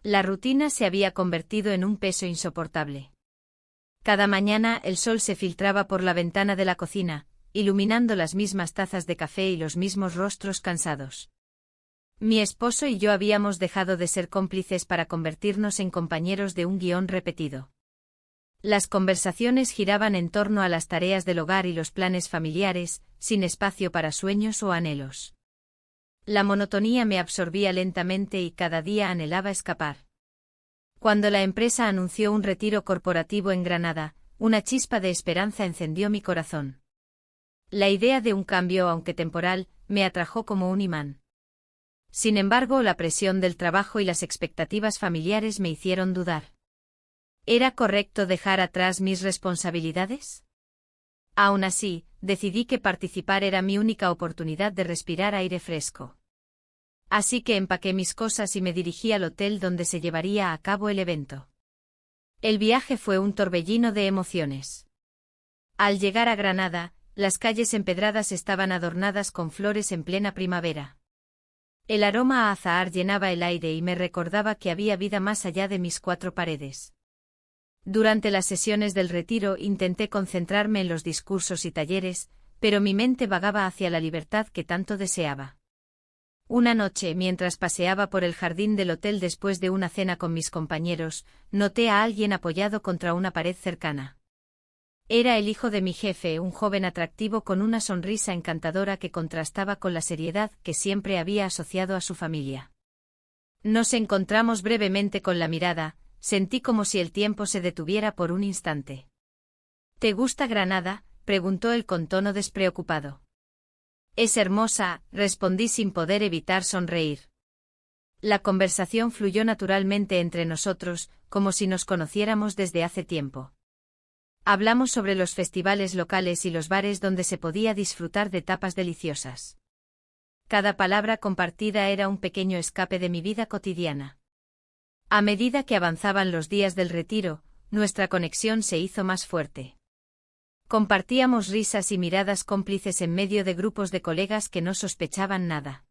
La rutina se había convertido en un peso insoportable. Cada mañana el sol se filtraba por la ventana de la cocina, iluminando las mismas tazas de café y los mismos rostros cansados. Mi esposo y yo habíamos dejado de ser cómplices para convertirnos en compañeros de un guión repetido. Las conversaciones giraban en torno a las tareas del hogar y los planes familiares, sin espacio para sueños o anhelos. La monotonía me absorbía lentamente y cada día anhelaba escapar. Cuando la empresa anunció un retiro corporativo en Granada, una chispa de esperanza encendió mi corazón. La idea de un cambio, aunque temporal, me atrajo como un imán. Sin embargo, la presión del trabajo y las expectativas familiares me hicieron dudar. ¿Era correcto dejar atrás mis responsabilidades? Aún así, decidí que participar era mi única oportunidad de respirar aire fresco. Así que empaqué mis cosas y me dirigí al hotel donde se llevaría a cabo el evento. El viaje fue un torbellino de emociones. Al llegar a Granada, las calles empedradas estaban adornadas con flores en plena primavera. El aroma a azahar llenaba el aire y me recordaba que había vida más allá de mis cuatro paredes. Durante las sesiones del retiro intenté concentrarme en los discursos y talleres, pero mi mente vagaba hacia la libertad que tanto deseaba. Una noche, mientras paseaba por el jardín del hotel después de una cena con mis compañeros, noté a alguien apoyado contra una pared cercana. Era el hijo de mi jefe, un joven atractivo con una sonrisa encantadora que contrastaba con la seriedad que siempre había asociado a su familia. Nos encontramos brevemente con la mirada, sentí como si el tiempo se detuviera por un instante. ¿Te gusta Granada?, preguntó él con tono despreocupado. Es hermosa, respondí sin poder evitar sonreír. La conversación fluyó naturalmente entre nosotros, como si nos conociéramos desde hace tiempo. Hablamos sobre los festivales locales y los bares donde se podía disfrutar de tapas deliciosas. Cada palabra compartida era un pequeño escape de mi vida cotidiana. A medida que avanzaban los días del retiro, nuestra conexión se hizo más fuerte. Compartíamos risas y miradas cómplices en medio de grupos de colegas que no sospechaban nada.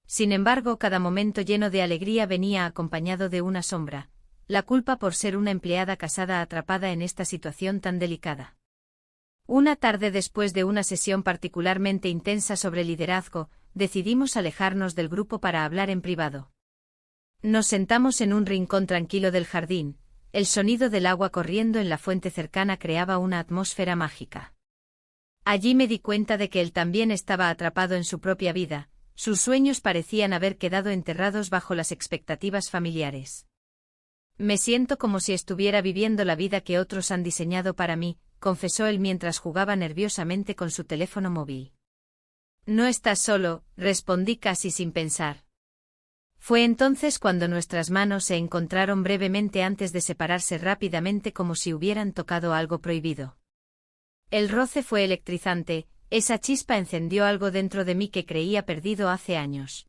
Sin embargo, cada momento lleno de alegría venía acompañado de una sombra, la culpa por ser una empleada casada atrapada en esta situación tan delicada. Una tarde después de una sesión particularmente intensa sobre liderazgo, decidimos alejarnos del grupo para hablar en privado. Nos sentamos en un rincón tranquilo del jardín, el sonido del agua corriendo en la fuente cercana creaba una atmósfera mágica. Allí me di cuenta de que él también estaba atrapado en su propia vida, sus sueños parecían haber quedado enterrados bajo las expectativas familiares. Me siento como si estuviera viviendo la vida que otros han diseñado para mí, confesó él mientras jugaba nerviosamente con su teléfono móvil. No estás solo, respondí casi sin pensar. Fue entonces cuando nuestras manos se encontraron brevemente antes de separarse rápidamente como si hubieran tocado algo prohibido. El roce fue electrizante, esa chispa encendió algo dentro de mí que creía perdido hace años.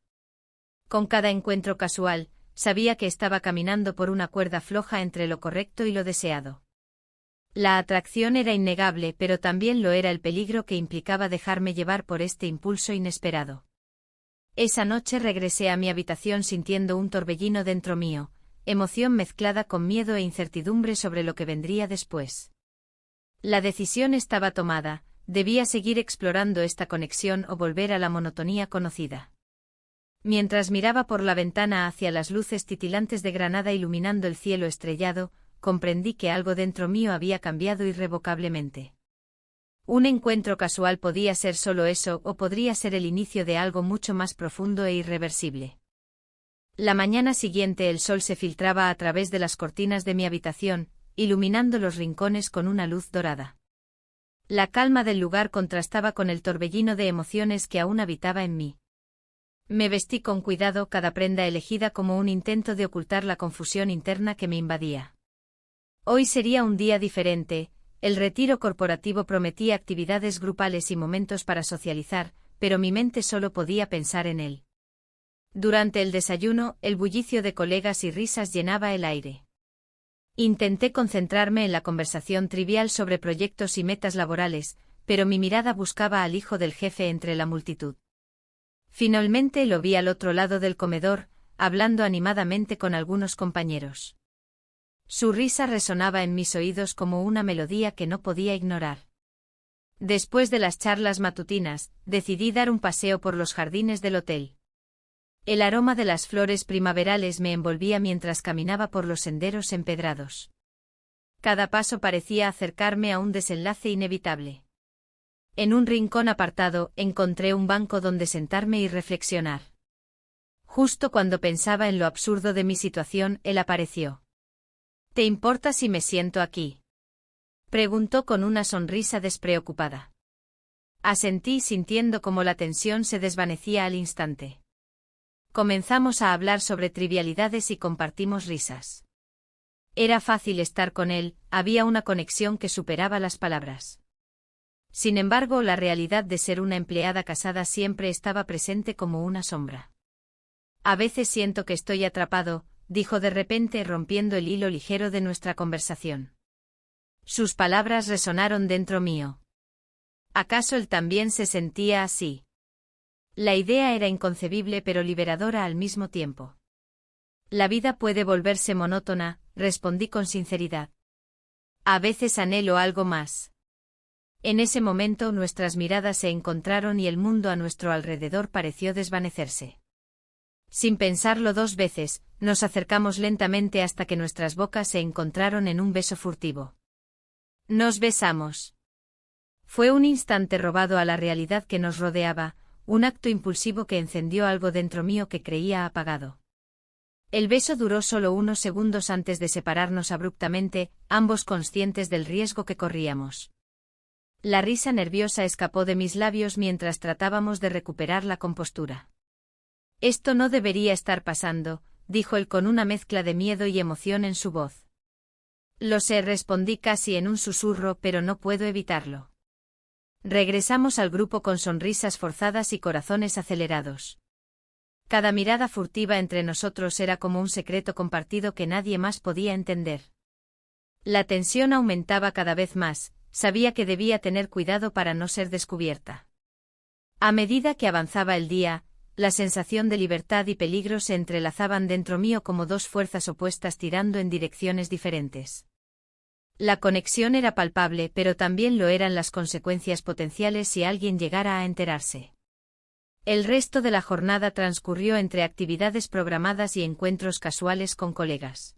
Con cada encuentro casual, sabía que estaba caminando por una cuerda floja entre lo correcto y lo deseado. La atracción era innegable, pero también lo era el peligro que implicaba dejarme llevar por este impulso inesperado. Esa noche regresé a mi habitación sintiendo un torbellino dentro mío, emoción mezclada con miedo e incertidumbre sobre lo que vendría después. La decisión estaba tomada, debía seguir explorando esta conexión o volver a la monotonía conocida. Mientras miraba por la ventana hacia las luces titilantes de Granada iluminando el cielo estrellado, comprendí que algo dentro mío había cambiado irrevocablemente. Un encuentro casual podía ser solo eso o podría ser el inicio de algo mucho más profundo e irreversible. La mañana siguiente el sol se filtraba a través de las cortinas de mi habitación, iluminando los rincones con una luz dorada. La calma del lugar contrastaba con el torbellino de emociones que aún habitaba en mí. Me vestí con cuidado, cada prenda elegida como un intento de ocultar la confusión interna que me invadía. Hoy sería un día diferente. El retiro corporativo prometía actividades grupales y momentos para socializar, pero mi mente solo podía pensar en él. Durante el desayuno, el bullicio de colegas y risas llenaba el aire. Intenté concentrarme en la conversación trivial sobre proyectos y metas laborales, pero mi mirada buscaba al hijo del jefe entre la multitud. Finalmente lo vi al otro lado del comedor, hablando animadamente con algunos compañeros. Su risa resonaba en mis oídos como una melodía que no podía ignorar. Después de las charlas matutinas, decidí dar un paseo por los jardines del hotel. El aroma de las flores primaverales me envolvía mientras caminaba por los senderos empedrados. Cada paso parecía acercarme a un desenlace inevitable. En un rincón apartado, encontré un banco donde sentarme y reflexionar. Justo cuando pensaba en lo absurdo de mi situación, él apareció. ¿Te importa si me siento aquí?, preguntó con una sonrisa despreocupada. Asentí sintiendo como la tensión se desvanecía al instante. Comenzamos a hablar sobre trivialidades y compartimos risas. Era fácil estar con él, había una conexión que superaba las palabras. Sin embargo, la realidad de ser una empleada casada siempre estaba presente como una sombra. A veces siento que estoy atrapado, dijo de repente rompiendo el hilo ligero de nuestra conversación. Sus palabras resonaron dentro mío. ¿Acaso él también se sentía así? La idea era inconcebible pero liberadora al mismo tiempo. La vida puede volverse monótona, respondí con sinceridad. A veces anhelo algo más. En ese momento nuestras miradas se encontraron y el mundo a nuestro alrededor pareció desvanecerse. Sin pensarlo dos veces, nos acercamos lentamente hasta que nuestras bocas se encontraron en un beso furtivo. Nos besamos. Fue un instante robado a la realidad que nos rodeaba, un acto impulsivo que encendió algo dentro mío que creía apagado. El beso duró solo unos segundos antes de separarnos abruptamente, ambos conscientes del riesgo que corríamos. La risa nerviosa escapó de mis labios mientras tratábamos de recuperar la compostura. Esto no debería estar pasando, dijo él con una mezcla de miedo y emoción en su voz. Lo sé, respondí casi en un susurro, pero no puedo evitarlo. Regresamos al grupo con sonrisas forzadas y corazones acelerados. Cada mirada furtiva entre nosotros era como un secreto compartido que nadie más podía entender. La tensión aumentaba cada vez más, sabía que debía tener cuidado para no ser descubierta. A medida que avanzaba el día, la sensación de libertad y peligro se entrelazaban dentro mío como dos fuerzas opuestas tirando en direcciones diferentes. La conexión era palpable, pero también lo eran las consecuencias potenciales si alguien llegara a enterarse. El resto de la jornada transcurrió entre actividades programadas y encuentros casuales con colegas.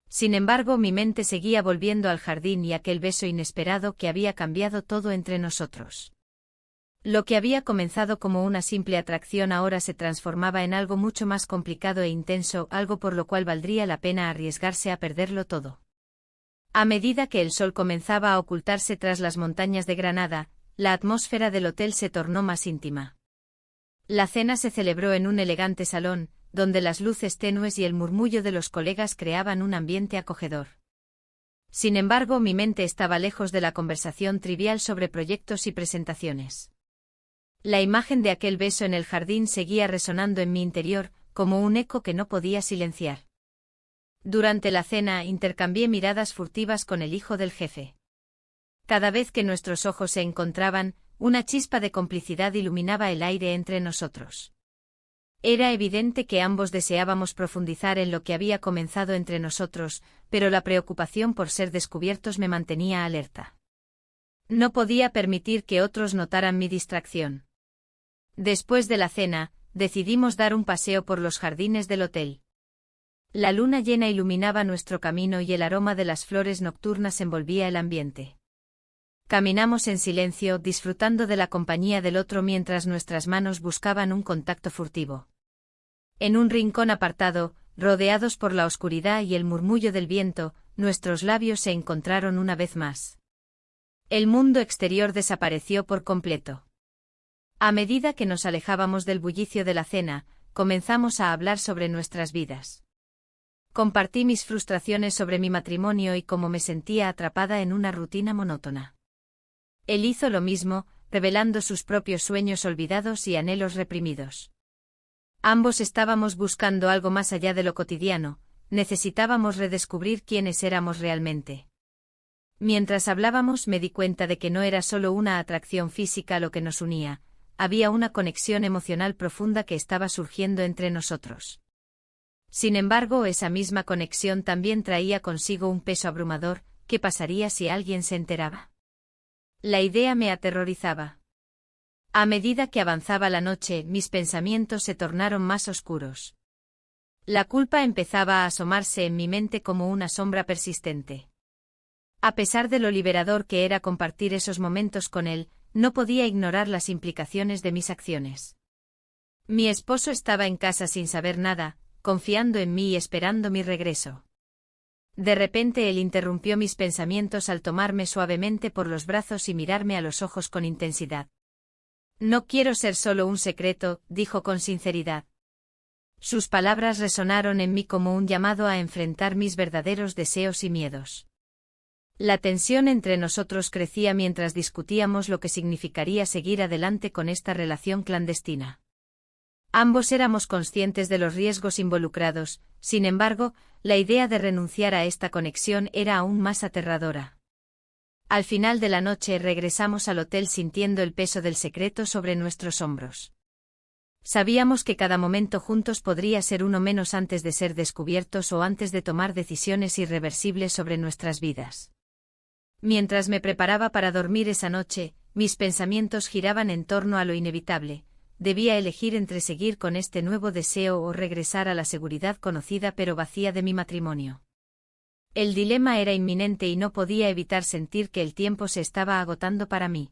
Sin embargo, mi mente seguía volviendo al jardín y aquel beso inesperado que había cambiado todo entre nosotros. Lo que había comenzado como una simple atracción ahora se transformaba en algo mucho más complicado e intenso, algo por lo cual valdría la pena arriesgarse a perderlo todo. A medida que el sol comenzaba a ocultarse tras las montañas de Granada, la atmósfera del hotel se tornó más íntima. La cena se celebró en un elegante salón, donde las luces tenues y el murmullo de los colegas creaban un ambiente acogedor. Sin embargo, mi mente estaba lejos de la conversación trivial sobre proyectos y presentaciones. La imagen de aquel beso en el jardín seguía resonando en mi interior, como un eco que no podía silenciar. Durante la cena intercambié miradas furtivas con el hijo del jefe. Cada vez que nuestros ojos se encontraban, una chispa de complicidad iluminaba el aire entre nosotros. Era evidente que ambos deseábamos profundizar en lo que había comenzado entre nosotros, pero la preocupación por ser descubiertos me mantenía alerta. No podía permitir que otros notaran mi distracción. Después de la cena, decidimos dar un paseo por los jardines del hotel. La luna llena iluminaba nuestro camino y el aroma de las flores nocturnas envolvía el ambiente. Caminamos en silencio, disfrutando de la compañía del otro mientras nuestras manos buscaban un contacto furtivo. En un rincón apartado, rodeados por la oscuridad y el murmullo del viento, nuestros labios se encontraron una vez más. El mundo exterior desapareció por completo. A medida que nos alejábamos del bullicio de la cena, comenzamos a hablar sobre nuestras vidas. Compartí mis frustraciones sobre mi matrimonio y cómo me sentía atrapada en una rutina monótona. Él hizo lo mismo, revelando sus propios sueños olvidados y anhelos reprimidos. Ambos estábamos buscando algo más allá de lo cotidiano, necesitábamos redescubrir quiénes éramos realmente. Mientras hablábamos me di cuenta de que no era solo una atracción física lo que nos unía, había una conexión emocional profunda que estaba surgiendo entre nosotros. Sin embargo, esa misma conexión también traía consigo un peso abrumador. ¿Qué pasaría si alguien se enteraba? La idea me aterrorizaba. A medida que avanzaba la noche, mis pensamientos se tornaron más oscuros. La culpa empezaba a asomarse en mi mente como una sombra persistente. A pesar de lo liberador que era compartir esos momentos con él, no podía ignorar las implicaciones de mis acciones. Mi esposo estaba en casa sin saber nada, confiando en mí y esperando mi regreso. De repente él interrumpió mis pensamientos al tomarme suavemente por los brazos y mirarme a los ojos con intensidad. «No quiero ser solo un secreto», dijo con sinceridad. Sus palabras resonaron en mí como un llamado a enfrentar mis verdaderos deseos y miedos. La tensión entre nosotros crecía mientras discutíamos lo que significaría seguir adelante con esta relación clandestina. Ambos éramos conscientes de los riesgos involucrados, sin embargo, la idea de renunciar a esta conexión era aún más aterradora. Al final de la noche regresamos al hotel sintiendo el peso del secreto sobre nuestros hombros. Sabíamos que cada momento juntos podría ser uno menos antes de ser descubiertos o antes de tomar decisiones irreversibles sobre nuestras vidas. Mientras me preparaba para dormir esa noche, mis pensamientos giraban en torno a lo inevitable. Debía elegir entre seguir con este nuevo deseo o regresar a la seguridad conocida pero vacía de mi matrimonio. El dilema era inminente y no podía evitar sentir que el tiempo se estaba agotando para mí.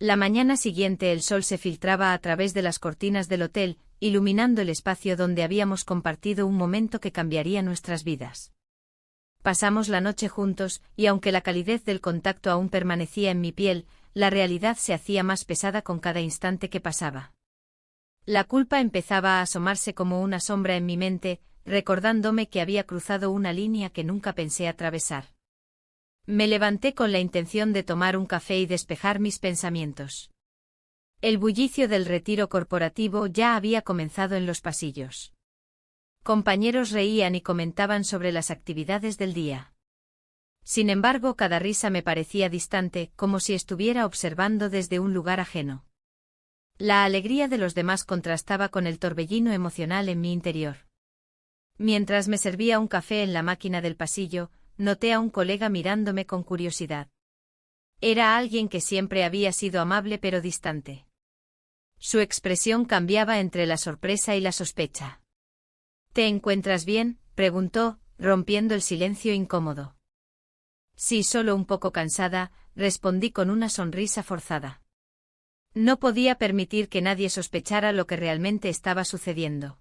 La mañana siguiente el sol se filtraba a través de las cortinas del hotel, iluminando el espacio donde habíamos compartido un momento que cambiaría nuestras vidas. Pasamos la noche juntos, y aunque la calidez del contacto aún permanecía en mi piel, la realidad se hacía más pesada con cada instante que pasaba. La culpa empezaba a asomarse como una sombra en mi mente, recordándome que había cruzado una línea que nunca pensé atravesar. Me levanté con la intención de tomar un café y despejar mis pensamientos. El bullicio del retiro corporativo ya había comenzado en los pasillos. Compañeros reían y comentaban sobre las actividades del día. Sin embargo, cada risa me parecía distante, como si estuviera observando desde un lugar ajeno. La alegría de los demás contrastaba con el torbellino emocional en mi interior. Mientras me servía un café en la máquina del pasillo, noté a un colega mirándome con curiosidad. Era alguien que siempre había sido amable pero distante. Su expresión cambiaba entre la sorpresa y la sospecha. «¿Te encuentras bien?», preguntó, rompiendo el silencio incómodo. «Sí, solo un poco cansada», respondí con una sonrisa forzada. No podía permitir que nadie sospechara lo que realmente estaba sucediendo.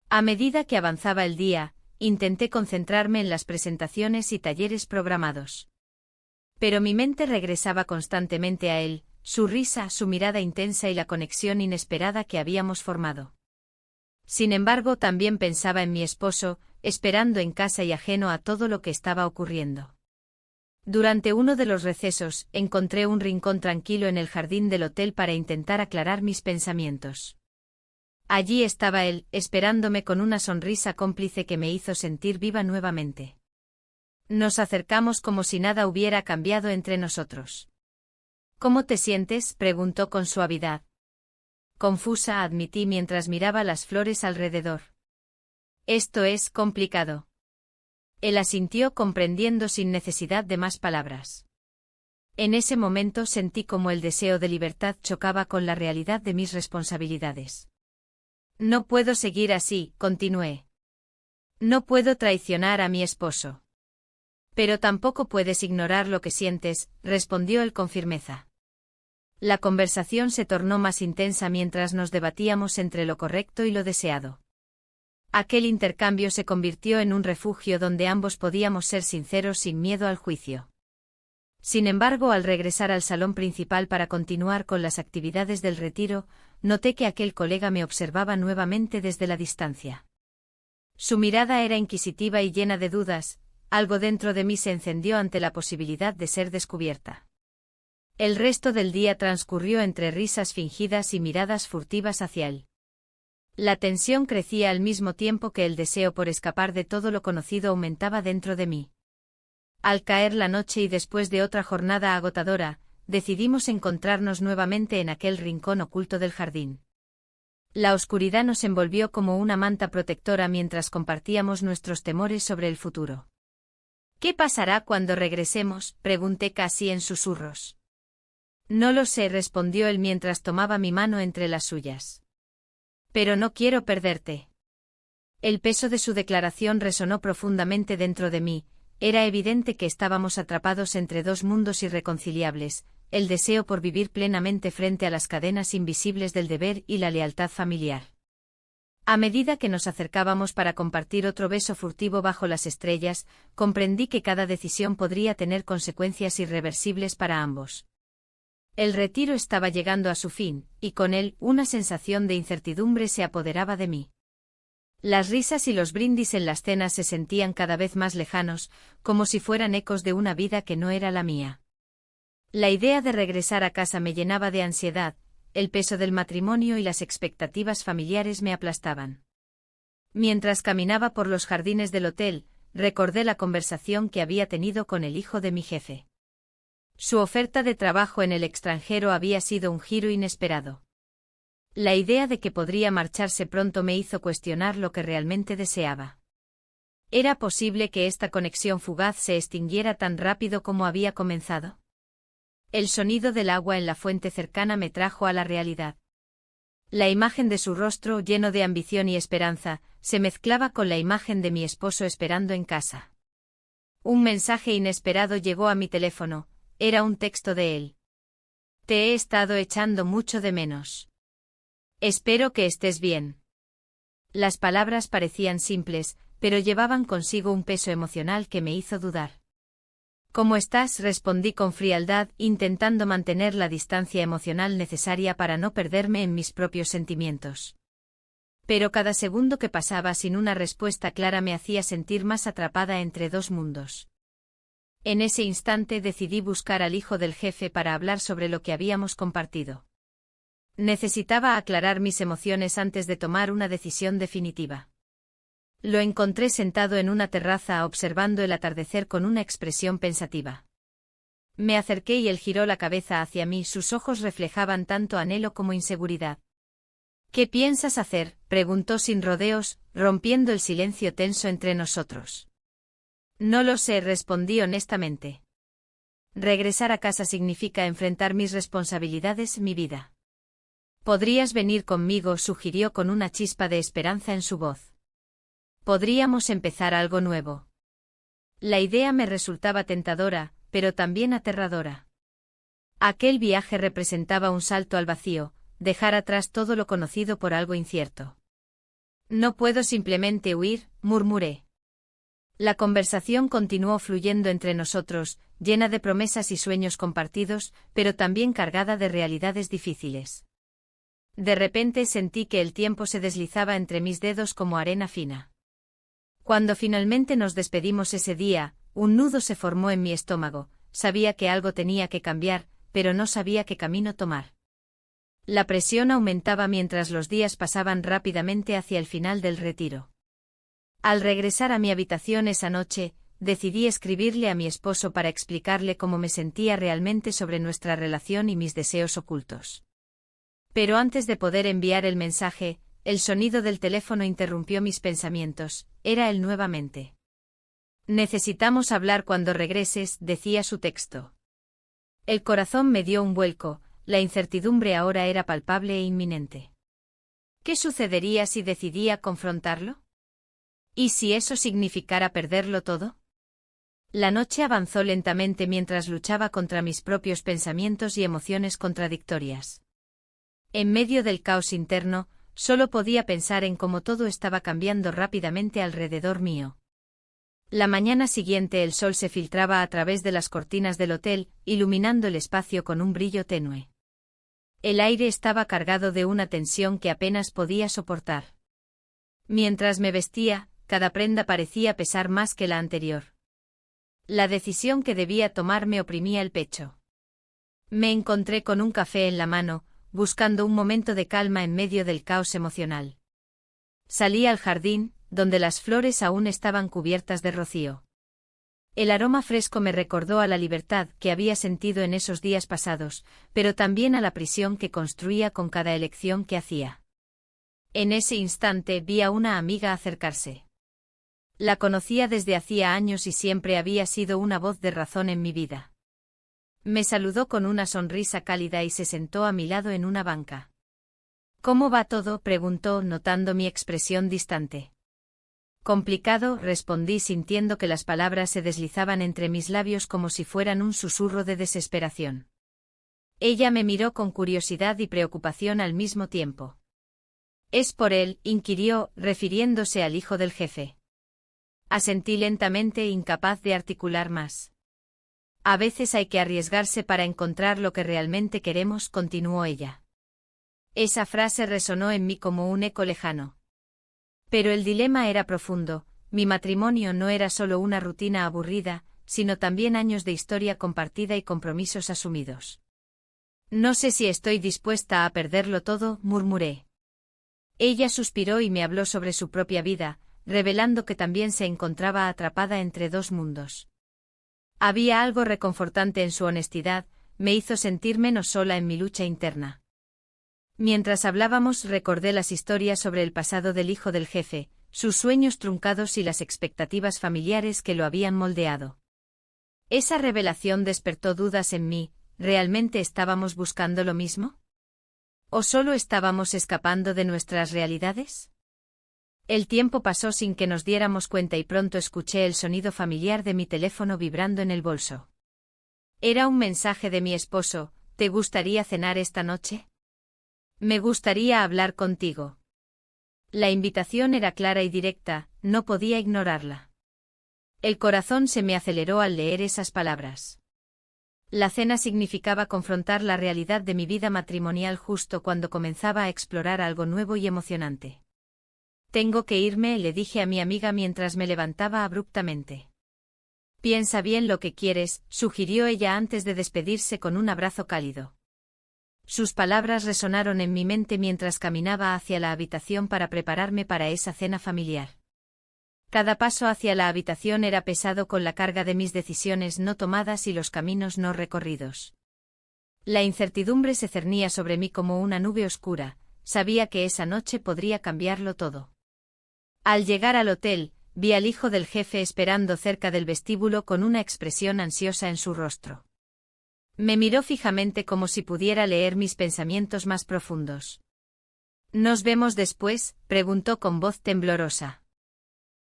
A medida que avanzaba el día, intenté concentrarme en las presentaciones y talleres programados. Pero mi mente regresaba constantemente a él, su risa, su mirada intensa y la conexión inesperada que habíamos formado. Sin embargo, también pensaba en mi esposo, esperando en casa y ajeno a todo lo que estaba ocurriendo. Durante uno de los recesos, encontré un rincón tranquilo en el jardín del hotel para intentar aclarar mis pensamientos. Allí estaba él, esperándome con una sonrisa cómplice que me hizo sentir viva nuevamente. Nos acercamos como si nada hubiera cambiado entre nosotros. «¿Cómo te sientes?», preguntó con suavidad. Confusa, admití mientras miraba las flores alrededor. «Esto es complicado». Él asintió comprendiendo sin necesidad de más palabras. En ese momento sentí como el deseo de libertad chocaba con la realidad de mis responsabilidades. «No puedo seguir así», continué. «No puedo traicionar a mi esposo». «Pero tampoco puedes ignorar lo que sientes», respondió él con firmeza. La conversación se tornó más intensa mientras nos debatíamos entre lo correcto y lo deseado. Aquel intercambio se convirtió en un refugio donde ambos podíamos ser sinceros sin miedo al juicio. Sin embargo, al regresar al salón principal para continuar con las actividades del retiro, noté que aquel colega me observaba nuevamente desde la distancia. Su mirada era inquisitiva y llena de dudas, algo dentro de mí se encendió ante la posibilidad de ser descubierta. El resto del día transcurrió entre risas fingidas y miradas furtivas hacia él. La tensión crecía al mismo tiempo que el deseo por escapar de todo lo conocido aumentaba dentro de mí. Al caer la noche y después de otra jornada agotadora, decidimos encontrarnos nuevamente en aquel rincón oculto del jardín. La oscuridad nos envolvió como una manta protectora mientras compartíamos nuestros temores sobre el futuro. ¿Qué pasará cuando regresemos?, pregunté casi en susurros. No lo sé, respondió él mientras tomaba mi mano entre las suyas. Pero no quiero perderte. El peso de su declaración resonó profundamente dentro de mí. Era evidente que estábamos atrapados entre dos mundos irreconciliables, el deseo por vivir plenamente frente a las cadenas invisibles del deber y la lealtad familiar. A medida que nos acercábamos para compartir otro beso furtivo bajo las estrellas, comprendí que cada decisión podría tener consecuencias irreversibles para ambos. El retiro estaba llegando a su fin, y con él una sensación de incertidumbre se apoderaba de mí. Las risas y los brindis en las cenas se sentían cada vez más lejanos, como si fueran ecos de una vida que no era la mía. La idea de regresar a casa me llenaba de ansiedad, el peso del matrimonio y las expectativas familiares me aplastaban. Mientras caminaba por los jardines del hotel, recordé la conversación que había tenido con el hijo de mi jefe. Su oferta de trabajo en el extranjero había sido un giro inesperado. La idea de que podría marcharse pronto me hizo cuestionar lo que realmente deseaba. ¿Era posible que esta conexión fugaz se extinguiera tan rápido como había comenzado? El sonido del agua en la fuente cercana me trajo a la realidad. La imagen de su rostro lleno de ambición y esperanza se mezclaba con la imagen de mi esposo esperando en casa. Un mensaje inesperado llegó a mi teléfono. Era un texto de él. Te he estado echando mucho de menos. Espero que estés bien. Las palabras parecían simples, pero llevaban consigo un peso emocional que me hizo dudar. ¿Cómo estás?, respondí con frialdad, intentando mantener la distancia emocional necesaria para no perderme en mis propios sentimientos. Pero cada segundo que pasaba sin una respuesta clara me hacía sentir más atrapada entre dos mundos. En ese instante decidí buscar al hijo del jefe para hablar sobre lo que habíamos compartido. Necesitaba aclarar mis emociones antes de tomar una decisión definitiva. Lo encontré sentado en una terraza observando el atardecer con una expresión pensativa. Me acerqué y él giró la cabeza hacia mí, sus ojos reflejaban tanto anhelo como inseguridad. ¿Qué piensas hacer?, preguntó sin rodeos, rompiendo el silencio tenso entre nosotros. No lo sé, respondí honestamente. Regresar a casa significa enfrentar mis responsabilidades, mi vida. ¿Podrías venir conmigo?, sugirió con una chispa de esperanza en su voz. Podríamos empezar algo nuevo. La idea me resultaba tentadora, pero también aterradora. Aquel viaje representaba un salto al vacío, dejar atrás todo lo conocido por algo incierto. No puedo simplemente huir, murmuré. La conversación continuó fluyendo entre nosotros, llena de promesas y sueños compartidos, pero también cargada de realidades difíciles. De repente sentí que el tiempo se deslizaba entre mis dedos como arena fina. Cuando finalmente nos despedimos ese día, un nudo se formó en mi estómago. Sabía que algo tenía que cambiar, pero no sabía qué camino tomar. La presión aumentaba mientras los días pasaban rápidamente hacia el final del retiro. Al regresar a mi habitación esa noche, decidí escribirle a mi esposo para explicarle cómo me sentía realmente sobre nuestra relación y mis deseos ocultos. Pero antes de poder enviar el mensaje, el sonido del teléfono interrumpió mis pensamientos. Era él nuevamente. Necesitamos hablar cuando regreses, decía su texto. El corazón me dio un vuelco, la incertidumbre ahora era palpable e inminente. ¿Qué sucedería si decidía confrontarlo? ¿Y si eso significara perderlo todo? La noche avanzó lentamente mientras luchaba contra mis propios pensamientos y emociones contradictorias. En medio del caos interno, solo podía pensar en cómo todo estaba cambiando rápidamente alrededor mío. La mañana siguiente el sol se filtraba a través de las cortinas del hotel, iluminando el espacio con un brillo tenue. El aire estaba cargado de una tensión que apenas podía soportar. Mientras me vestía, cada prenda parecía pesar más que la anterior. La decisión que debía tomar me oprimía el pecho. Me encontré con un café en la mano, buscando un momento de calma en medio del caos emocional. Salí al jardín, donde las flores aún estaban cubiertas de rocío. El aroma fresco me recordó a la libertad que había sentido en esos días pasados, pero también a la prisión que construía con cada elección que hacía. En ese instante vi a una amiga acercarse. La conocía desde hacía años y siempre había sido una voz de razón en mi vida. Me saludó con una sonrisa cálida y se sentó a mi lado en una banca. ¿Cómo va todo?, preguntó, notando mi expresión distante. Complicado, respondí sintiendo que las palabras se deslizaban entre mis labios como si fueran un susurro de desesperación. Ella me miró con curiosidad y preocupación al mismo tiempo. «¿Es por él?», inquirió, refiriéndose al hijo del jefe. Asentí lentamente, incapaz de articular más. «A veces hay que arriesgarse para encontrar lo que realmente queremos», continuó ella. Esa frase resonó en mí como un eco lejano. Pero el dilema era profundo. Mi matrimonio no era solo una rutina aburrida, sino también años de historia compartida y compromisos asumidos. «No sé si estoy dispuesta a perderlo todo», murmuré. Ella suspiró y me habló sobre su propia vida, revelando que también se encontraba atrapada entre dos mundos. Había algo reconfortante en su honestidad, me hizo sentir menos sola en mi lucha interna. Mientras hablábamos recordé las historias sobre el pasado del hijo del jefe, sus sueños truncados y las expectativas familiares que lo habían moldeado. Esa revelación despertó dudas en mí. ¿Realmente estábamos buscando lo mismo? ¿O solo estábamos escapando de nuestras realidades? El tiempo pasó sin que nos diéramos cuenta y pronto escuché el sonido familiar de mi teléfono vibrando en el bolso. Era un mensaje de mi esposo. «¿Te gustaría cenar esta noche? Me gustaría hablar contigo». La invitación era clara y directa, no podía ignorarla. El corazón se me aceleró al leer esas palabras. La cena significaba confrontar la realidad de mi vida matrimonial justo cuando comenzaba a explorar algo nuevo y emocionante. «Tengo que irme», le dije a mi amiga mientras me levantaba abruptamente. «Piensa bien lo que quieres», sugirió ella antes de despedirse con un abrazo cálido. Sus palabras resonaron en mi mente mientras caminaba hacia la habitación para prepararme para esa cena familiar. Cada paso hacia la habitación era pesado con la carga de mis decisiones no tomadas y los caminos no recorridos. La incertidumbre se cernía sobre mí como una nube oscura, sabía que esa noche podría cambiarlo todo. Al llegar al hotel, vi al hijo del jefe esperando cerca del vestíbulo con una expresión ansiosa en su rostro. Me miró fijamente como si pudiera leer mis pensamientos más profundos. «¿Nos vemos después?», preguntó con voz temblorosa.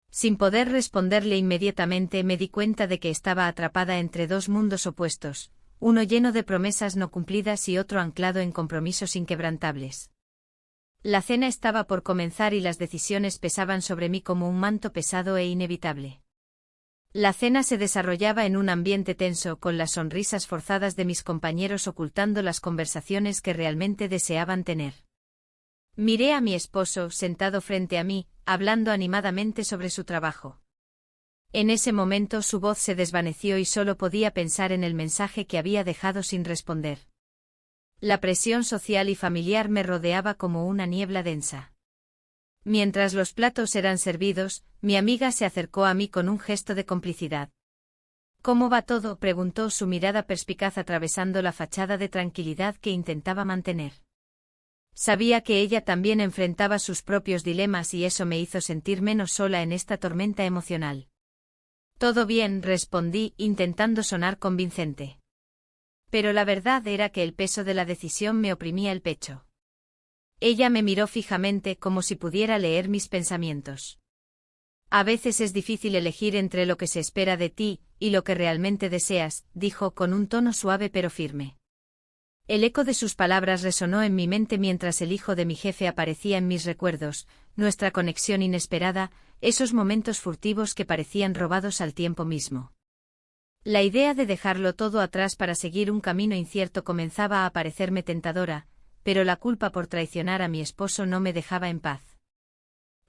Sin poder responderle inmediatamente me di cuenta de que estaba atrapada entre dos mundos opuestos, uno lleno de promesas no cumplidas y otro anclado en compromisos inquebrantables. La cena estaba por comenzar y las decisiones pesaban sobre mí como un manto pesado e inevitable. La cena se desarrollaba en un ambiente tenso, con las sonrisas forzadas de mis compañeros ocultando las conversaciones que realmente deseaban tener. Miré a mi esposo sentado frente a mí, hablando animadamente sobre su trabajo. En ese momento su voz se desvaneció y solo podía pensar en el mensaje que había dejado sin responder. La presión social y familiar me rodeaba como una niebla densa. Mientras los platos eran servidos, mi amiga se acercó a mí con un gesto de complicidad. «¿Cómo va todo?», preguntó, su mirada perspicaz atravesando la fachada de tranquilidad que intentaba mantener. Sabía que ella también enfrentaba sus propios dilemas y eso me hizo sentir menos sola en esta tormenta emocional. «Todo bien», respondí, intentando sonar convincente. Pero la verdad era que el peso de la decisión me oprimía el pecho. Ella me miró fijamente como si pudiera leer mis pensamientos. «A veces es difícil elegir entre lo que se espera de ti y lo que realmente deseas», dijo con un tono suave pero firme. El eco de sus palabras resonó en mi mente mientras el hijo de mi jefe aparecía en mis recuerdos, nuestra conexión inesperada, esos momentos furtivos que parecían robados al tiempo mismo. La idea de dejarlo todo atrás para seguir un camino incierto comenzaba a parecerme tentadora, pero la culpa por traicionar a mi esposo no me dejaba en paz.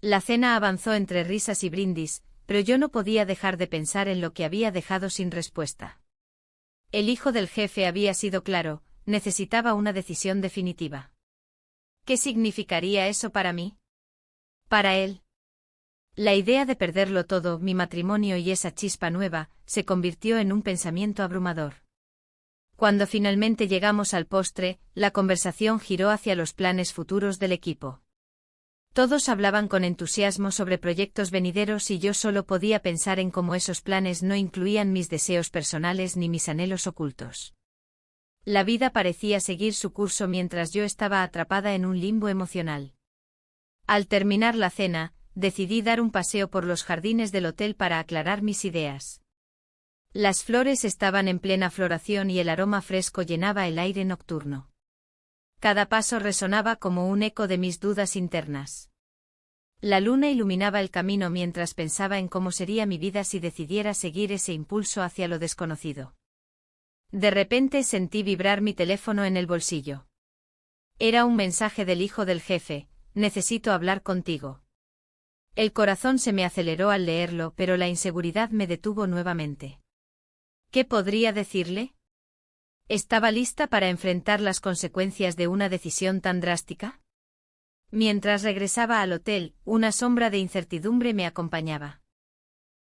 La cena avanzó entre risas y brindis, pero yo no podía dejar de pensar en lo que había dejado sin respuesta. El hijo del jefe había sido claro. Necesitaba una decisión definitiva. ¿Qué significaría eso para mí? Para él. La idea de perderlo todo, mi matrimonio y esa chispa nueva, se convirtió en un pensamiento abrumador. Cuando finalmente llegamos al postre, la conversación giró hacia los planes futuros del equipo. Todos hablaban con entusiasmo sobre proyectos venideros y yo solo podía pensar en cómo esos planes no incluían mis deseos personales ni mis anhelos ocultos. La vida parecía seguir su curso mientras yo estaba atrapada en un limbo emocional. Al terminar la cena, decidí dar un paseo por los jardines del hotel para aclarar mis ideas. Las flores estaban en plena floración y el aroma fresco llenaba el aire nocturno. Cada paso resonaba como un eco de mis dudas internas. La luna iluminaba el camino mientras pensaba en cómo sería mi vida si decidiera seguir ese impulso hacia lo desconocido. De repente sentí vibrar mi teléfono en el bolsillo. Era un mensaje del hijo del jefe: necesito hablar contigo. El corazón se me aceleró al leerlo, pero la inseguridad me detuvo nuevamente. ¿Qué podría decirle? ¿Estaba lista para enfrentar las consecuencias de una decisión tan drástica? Mientras regresaba al hotel, una sombra de incertidumbre me acompañaba.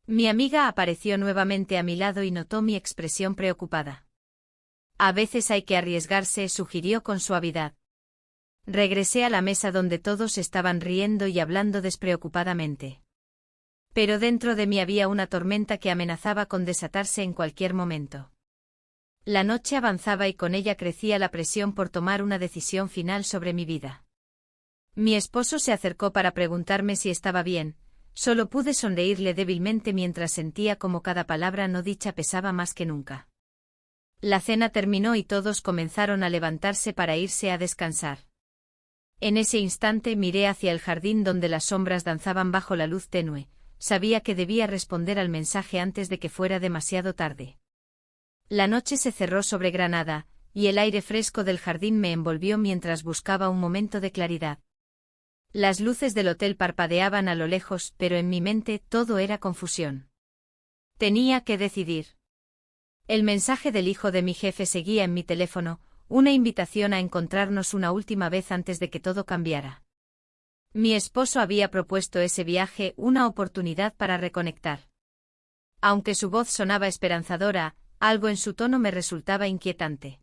Mi amiga apareció nuevamente a mi lado y notó mi expresión preocupada. A veces hay que arriesgarse, sugirió con suavidad. Regresé a la mesa donde todos estaban riendo y hablando despreocupadamente. Pero dentro de mí había una tormenta que amenazaba con desatarse en cualquier momento. La noche avanzaba y con ella crecía la presión por tomar una decisión final sobre mi vida. Mi esposo se acercó para preguntarme si estaba bien. Solo pude sonreírle débilmente mientras sentía como cada palabra no dicha pesaba más que nunca. La cena terminó y todos comenzaron a levantarse para irse a descansar. En ese instante miré hacia el jardín donde las sombras danzaban bajo la luz tenue. Sabía que debía responder al mensaje antes de que fuera demasiado tarde. La noche se cerró sobre Granada, y el aire fresco del jardín me envolvió mientras buscaba un momento de claridad. Las luces del hotel parpadeaban a lo lejos, pero en mi mente todo era confusión. Tenía que decidir. El mensaje del hijo de mi jefe seguía en mi teléfono, una invitación a encontrarnos una última vez antes de que todo cambiara. Mi esposo había propuesto ese viaje, una oportunidad para reconectar. Aunque su voz sonaba esperanzadora, algo en su tono me resultaba inquietante.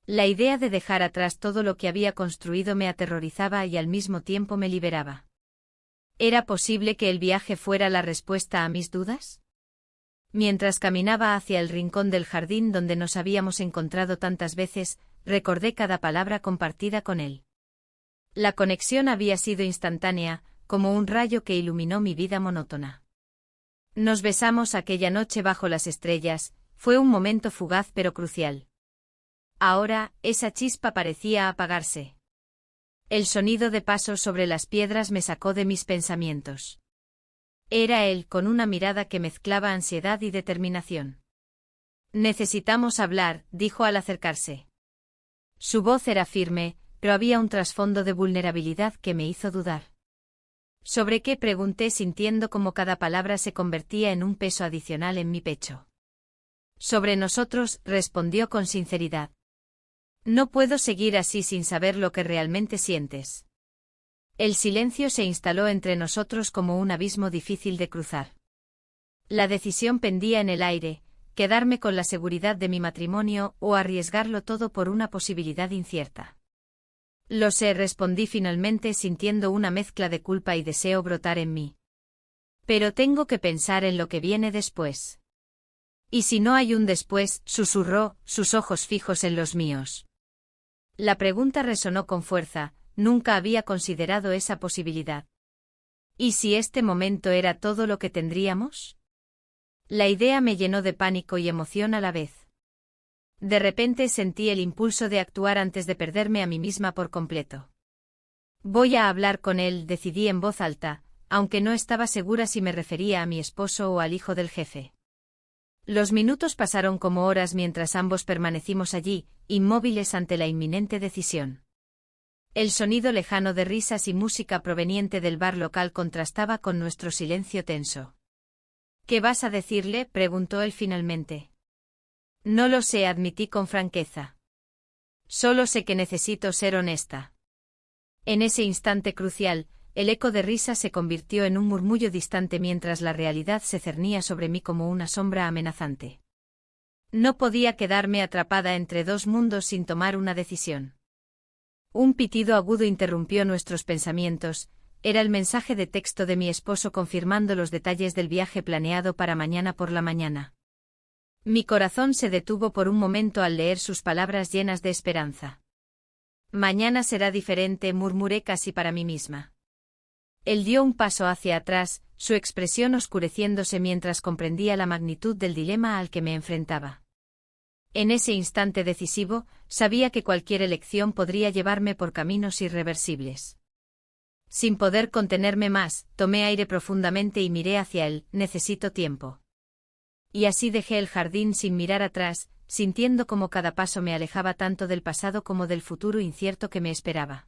La idea de dejar atrás todo lo que había construido me aterrorizaba y al mismo tiempo me liberaba. ¿Era posible que el viaje fuera la respuesta a mis dudas? Mientras caminaba hacia el rincón del jardín donde nos habíamos encontrado tantas veces, recordé cada palabra compartida con él. La conexión había sido instantánea, como un rayo que iluminó mi vida monótona. Nos besamos aquella noche bajo las estrellas. Fue un momento fugaz pero crucial. Ahora, esa chispa parecía apagarse. El sonido de pasos sobre las piedras me sacó de mis pensamientos. Era él con una mirada que mezclaba ansiedad y determinación. Necesitamos hablar, dijo al acercarse. Su voz era firme, pero había un trasfondo de vulnerabilidad que me hizo dudar. ¿Sobre qué?, pregunté sintiendo como cada palabra se convertía en un peso adicional en mi pecho. Sobre nosotros, respondió con sinceridad. No puedo seguir así sin saber lo que realmente sientes. El silencio se instaló entre nosotros como un abismo difícil de cruzar. La decisión pendía en el aire: quedarme con la seguridad de mi matrimonio o arriesgarlo todo por una posibilidad incierta. Lo sé, respondí finalmente sintiendo una mezcla de culpa y deseo brotar en mí. Pero tengo que pensar en lo que viene después. ¿Y si no hay un después?, susurró, sus ojos fijos en los míos. La pregunta resonó con fuerza, nunca había considerado esa posibilidad. ¿Y si este momento era todo lo que tendríamos? La idea me llenó de pánico y emoción a la vez. De repente sentí el impulso de actuar antes de perderme a mí misma por completo. Voy a hablar con él, decidí en voz alta, aunque no estaba segura si me refería a mi esposo o al hijo del jefe. Los minutos pasaron como horas mientras ambos permanecimos allí, inmóviles ante la inminente decisión. El sonido lejano de risas y música proveniente del bar local contrastaba con nuestro silencio tenso. ¿Qué vas a decirle?, preguntó él finalmente. No lo sé, admití con franqueza. Solo sé que necesito ser honesta. En ese instante crucial, el eco de risas se convirtió en un murmullo distante mientras la realidad se cernía sobre mí como una sombra amenazante. No podía quedarme atrapada entre dos mundos sin tomar una decisión. Un pitido agudo interrumpió nuestros pensamientos, Era el mensaje de texto de mi esposo confirmando los detalles del viaje planeado para mañana por la mañana. Mi corazón se detuvo por un momento al leer sus palabras llenas de esperanza. Mañana será diferente, murmuré casi para mí misma. Él dio un paso hacia atrás, su expresión oscureciéndose mientras comprendía la magnitud del dilema al que me enfrentaba. En ese instante decisivo, sabía que cualquier elección podría llevarme por caminos irreversibles. Sin poder contenerme más, tomé aire profundamente y miré hacia él. Necesito tiempo. Y así dejé el jardín sin mirar atrás, sintiendo como cada paso me alejaba tanto del pasado como del futuro incierto que me esperaba.